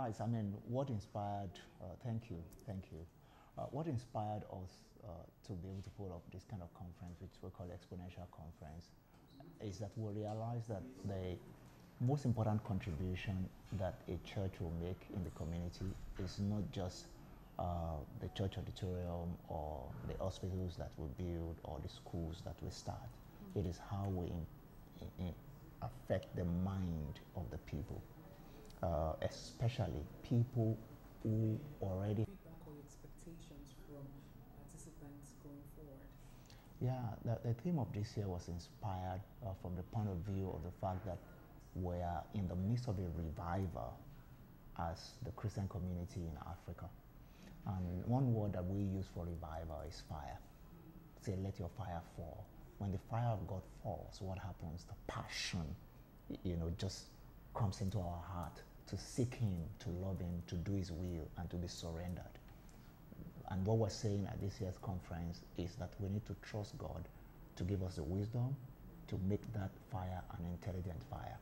right. I mean, what inspired, thank you, thank you. What inspired us to be able to put up this kind of conference, which we call Exponential Conference, is that we realize that the most important contribution that a church will make in the community is not just the church auditorium or the hospitals that we build or the schools that we start. It is how we affect the mind of the people, especially people who already feedback or expectations from participants going forward? Yeah, the theme of this year was inspired from the point of view of the fact that we are in the midst of a revival as the Christian community in Africa. And one word that we use for revival is fire. Say, let your fire fall. When the fire of God falls, what happens? The passion, just comes into our heart to seek Him, to love Him, to do His will, and to be surrendered. And what we're saying at this year's conference is that we need to trust God to give us the wisdom to make that fire an intelligent fire.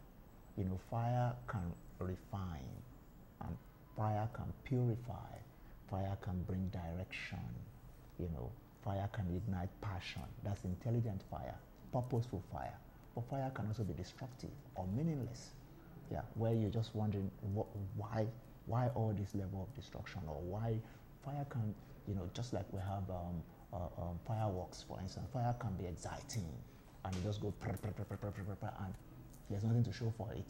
Fire can refine, and fire can purify, fire can bring direction, fire can ignite passion. That's intelligent fire, purposeful fire. But fire can also be destructive or meaningless. Yeah, where you're just wondering why all this level of destruction, or why fire can, just like we have fireworks, for instance. Fire can be exciting, and it just goes and there's nothing to show for it.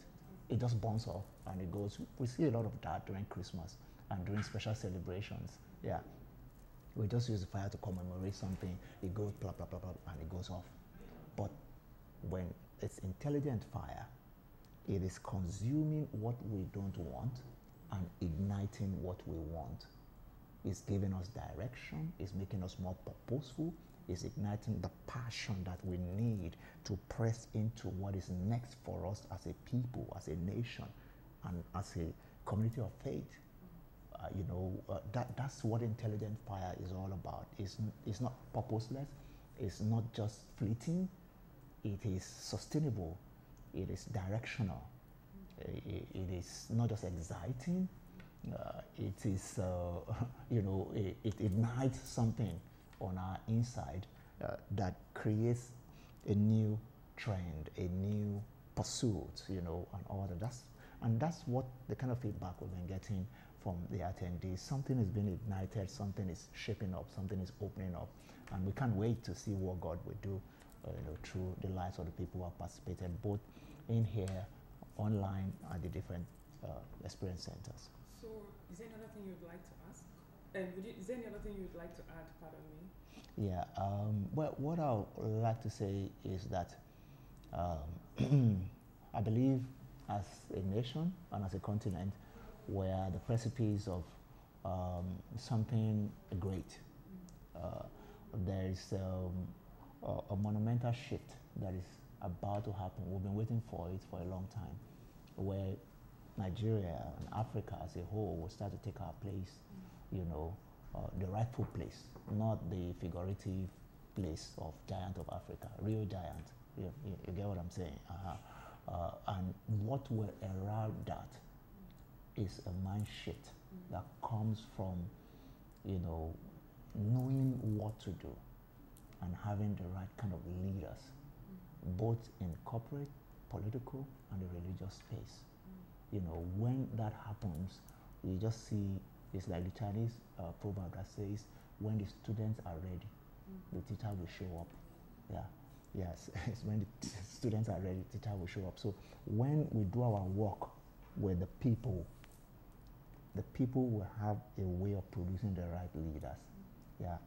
It just burns off and it goes. We see a lot of that during Christmas and during special celebrations. Yeah, we just use the fire to commemorate something. It goes blah blah blah blah and it goes off. But when it's intelligent fire, it is consuming what we don't want and igniting what we want. It's giving us direction, it's making us more purposeful, it's igniting the passion that we need to press into what is next for us as a people, as a nation, and as a community of faith. That's what intelligent fire is all about. It's not purposeless, it's not just fleeting, it is sustainable, it is directional, it is not just exciting, it is, it ignites something on our inside that creates a new trend, a new pursuit, and all that. That's what the kind of feedback we've been getting from the attendees. Something is being ignited, something is shaping up, something is opening up, and we can't wait to see what God will do through the lives of the people who have participated, both in here, online, at the different experience centers. So, is there another thing you'd like to ask? Is there any other thing you'd like to add, pardon me? Yeah, well, what I would like to say is that I believe as a nation and as a continent, we are the precipice of something great. There is a monumental shift that is about to happen. We've been waiting for it for a long time, where Nigeria and Africa as a whole will start to take our place, the rightful place, not the figurative place of giant of Africa, real giant. You get what I'm saying? And what will around that is a mind shift that comes from, knowing what to do and having the right kind of leaders, both in corporate, political, and the religious space. When that happens, you just see, it's like the Chinese proverb that says, when the students are ready, the teacher will show up. Yeah, yes, it's when the students are ready, the teacher will show up. So when we do our work with the people will have a way of producing the right leaders. Yeah,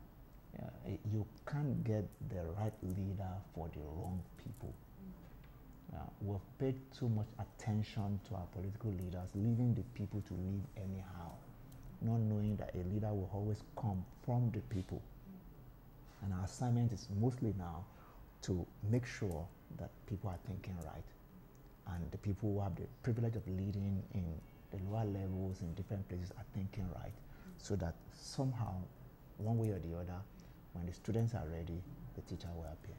you can't get the right leader for the wrong people. We've paid too much attention to our political leaders, leaving the people to lead anyhow, not knowing that a leader will always come from the people. And our assignment is mostly now to make sure that people are thinking right, and the people who have the privilege of leading in the lower levels in different places are thinking right, so that somehow, one way or the other, when the students are ready, the teacher will appear.